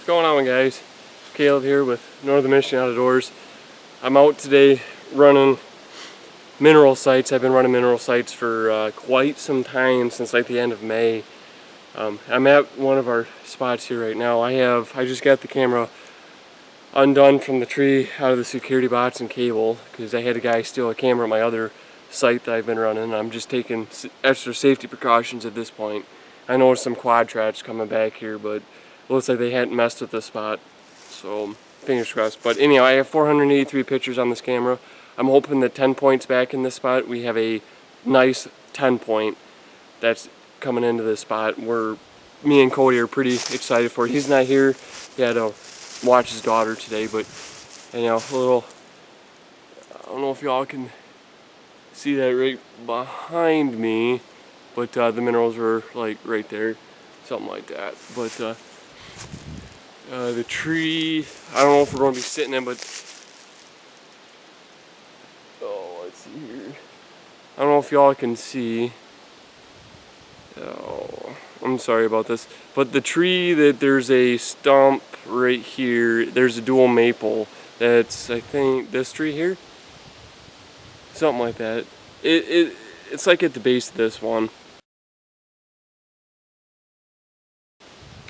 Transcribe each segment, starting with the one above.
What's going on, guys? Caleb here with Northern Michigan Outdoors. I'm out today running mineral sites. I've been running mineral sites for quite some time, since like the end of May. I'm at one of our spots here right now. I just got the camera undone from the tree out of the security box and cable because I had a guy steal a camera at my other site that I've been running. I'm just taking extra safety precautions at this point. I noticed some quad tracks coming back here, but it looks like they hadn't messed with the spot, so fingers crossed. But anyhow, I have 483 pictures on this camera. I'm hoping that 10 points back in this spot, we have a nice 10 point that's coming into this spot where me and Cody are pretty excited for it. He's not here. He had to watch his daughter today, but anyhow, a little, I don't know if y'all can see that right behind me, but the minerals were like right there, something like that. But the tree, I don't know if we're going to be sitting in, but oh, let's see here. I don't know if y'all can see. Oh, I'm sorry about this, but the tree that there's a stump right here. There's a dual maple. That's, I think, this tree here, something like that. It's like at the base of this one.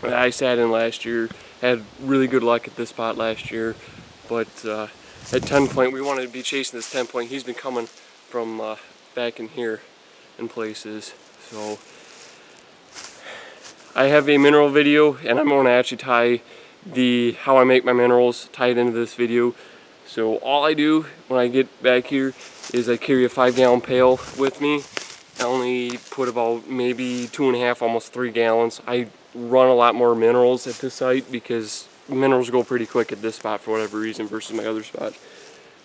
I sat in last year, had really good luck at this spot last year, but at 10 point, we wanted to be chasing this 10 point. He's been coming from back in here in places. So I have a mineral video, and I'm going to actually tie how I make my minerals, tie it into this video. So all I do when I get back here is I carry a 5-gallon pail with me. I only put about maybe 2.5, almost 3 gallons. I run a lot more minerals at this site because minerals go pretty quick at this spot for whatever reason versus my other spot.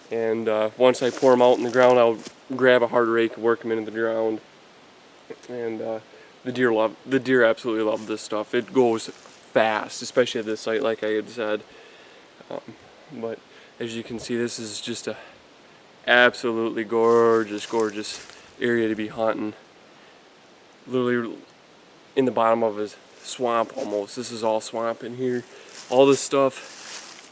And once I pour them out in the ground, I'll grab a hard rake and work them into the ground. And the deer absolutely love this stuff. It goes fast, especially at this site, like I had said. But as you can see, this is just a absolutely gorgeous area to be hunting. Literally in the bottom of a swamp almost. This is all swamp in here. All this stuff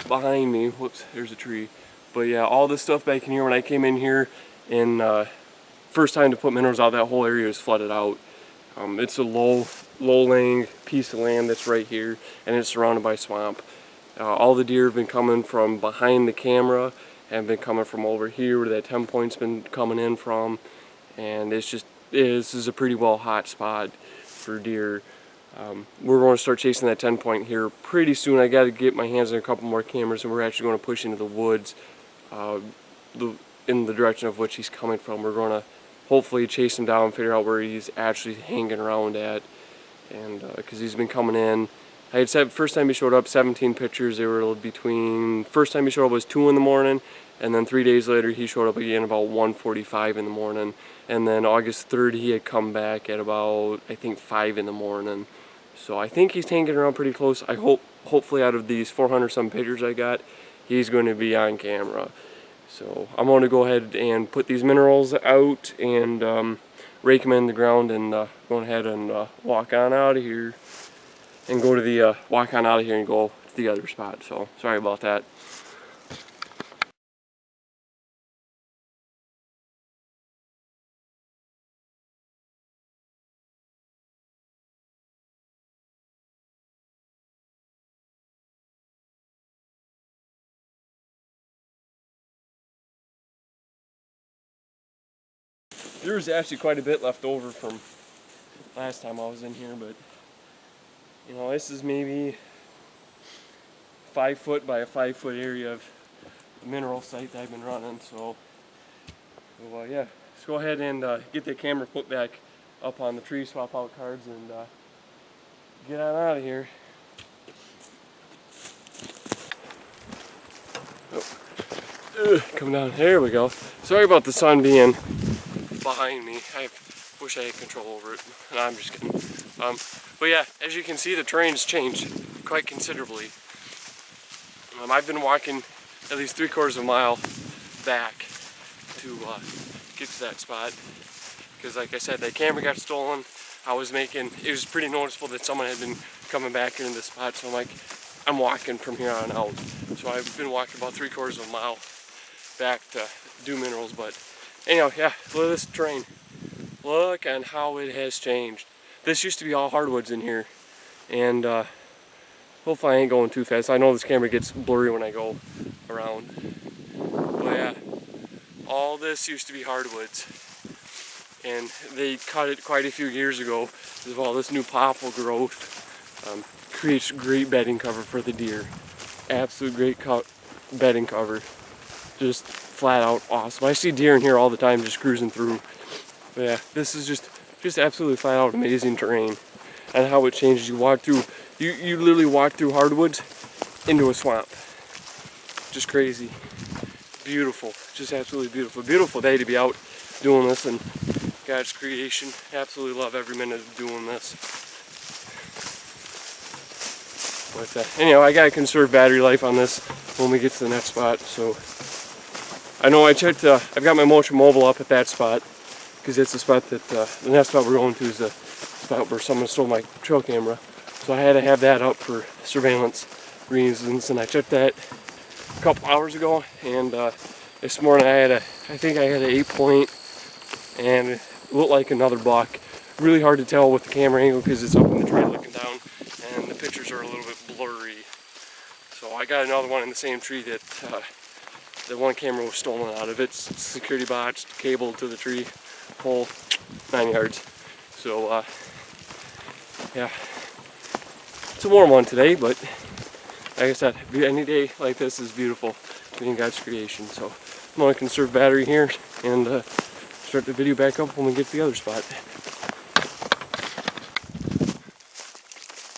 behind me, whoops, there's a tree. But yeah, all this stuff back in here, when I came in here and first time to put minerals out, that whole area was flooded out. It's a low-laying piece of land that's right here, and it's surrounded by swamp. All the deer have been coming from behind the camera and been coming from over here where that 10 point's been coming in from, and this is a pretty well hot spot for deer. We're going to start chasing that 10 point here pretty soon. I got to get my hands on a couple more cameras, and we're actually going to push into the woods in the direction of which he's coming from. We're going to hopefully chase him down and figure out where he's actually hanging around at, and because he's been coming in. I had said first time he showed up, 17 pictures. They were between, first time he showed up was 2 in the morning, and then 3 days later he showed up again about 1:45 in the morning. And then August 3rd he had come back at about, I think, 5 in the morning. So I think he's hanging around pretty close. I hopefully out of these 400 some pictures I got, he's going to be on camera. So I'm going to go ahead and put these minerals out and rake them in the ground, and go ahead and walk on out of here. And go to the, walk on out of here and go to the other spot. So, sorry about that. There's actually quite a bit left over from last time I was in here, but you know, this is maybe 5 foot by a 5 foot area of mineral site that I've been running. So yeah, let's go ahead and get the camera put back up on the tree, swap out cards, and get on out of here. Come down, there we go. Sorry about the sun being behind me. I wish I had control over it. No, I'm just kidding. But yeah, as you can see, the terrain's changed quite considerably. I've been walking at least 3/4 of a mile back to get to that spot because, like I said, that camera got stolen. It was pretty noticeable that someone had been coming back here in this spot, so I'm like, I'm walking from here on out. So I've been walking about 3/4 of a mile back to do minerals, but anyhow, yeah, look at this terrain. Look on how it has changed. This used to be all hardwoods in here, and hopefully I ain't going too fast. I know this camera gets blurry when I go around, but yeah, all this used to be hardwoods, and they cut it quite a few years ago because of all this new poplar growth. Creates great bedding cover for the deer. Absolute great bedding cover. Just flat out awesome. I see deer in here all the time just cruising through. But yeah, this is just absolutely flat out amazing terrain. And how it changes. You walk through, you literally walk through hardwoods into a swamp. Just crazy. Beautiful. Just absolutely beautiful. Beautiful day to be out doing this and God's creation. Absolutely love every minute of doing this. But anyhow, I gotta conserve battery life on this when we get to the next spot. So I know I checked. I've got my Motion Mobile up at that spot because it's the spot that the next spot we're going to is the spot where someone stole my trail camera. So I had to have that up for surveillance reasons, and I checked that a couple hours ago. And this morning I think I had an 8-point, and it looked like another buck. Really hard to tell with the camera angle because it's up in the tree looking down, and the pictures are a little bit blurry. So I got another one in the same tree that the one camera was stolen out of. It's security box, cabled to the tree pole, 9 yards. So yeah, it's a warm one today, but like I said, any day like this is beautiful being God's creation. So I'm gonna conserve battery here and start the video back up when we get to the other spot.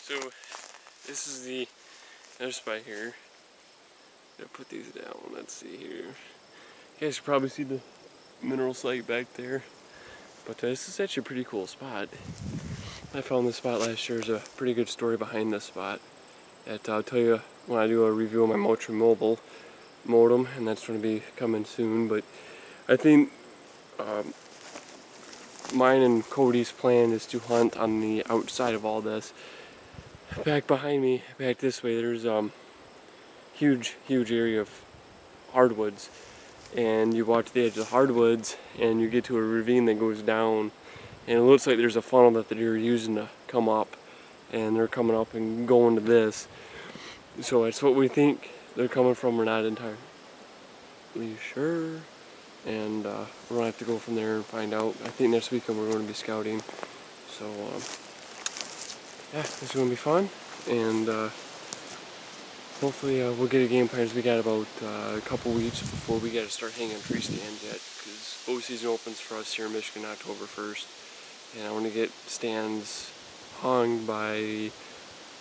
So this is the other spot here. Gotta put these down. Let's see here. You guys can probably see the mineral site back there. But this is actually a pretty cool spot. I found this spot last year. There's a pretty good story behind this spot that I'll tell you when I do a review of my Motion Mobile modem, and that's going to be coming soon. But I think mine and Cody's plan is to hunt on the outside of all this. Back behind me, back this way, there's huge area of hardwoods, and you walk to the edge of the hardwoods and you get to a ravine that goes down, and it looks like there's a funnel that the deer are using to come up, and they're coming up and going to this. So that's what we think they're coming from. We're not entirely sure, and we're gonna have to go from there and find out. I think next weekend we're going to be scouting, so yeah, this is gonna be fun, and hopefully we'll get a game plan. We got about a couple weeks before we got to start hanging tree stands yet, because bow season opens for us here in Michigan October 1st, and I want to get stands hung by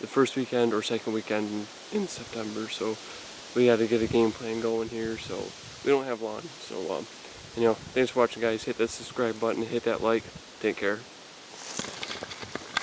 the first weekend or second weekend in September. So we got to get a game plan going here. So we don't have long. So thanks for watching, guys. Hit that subscribe button, hit that like. Take care.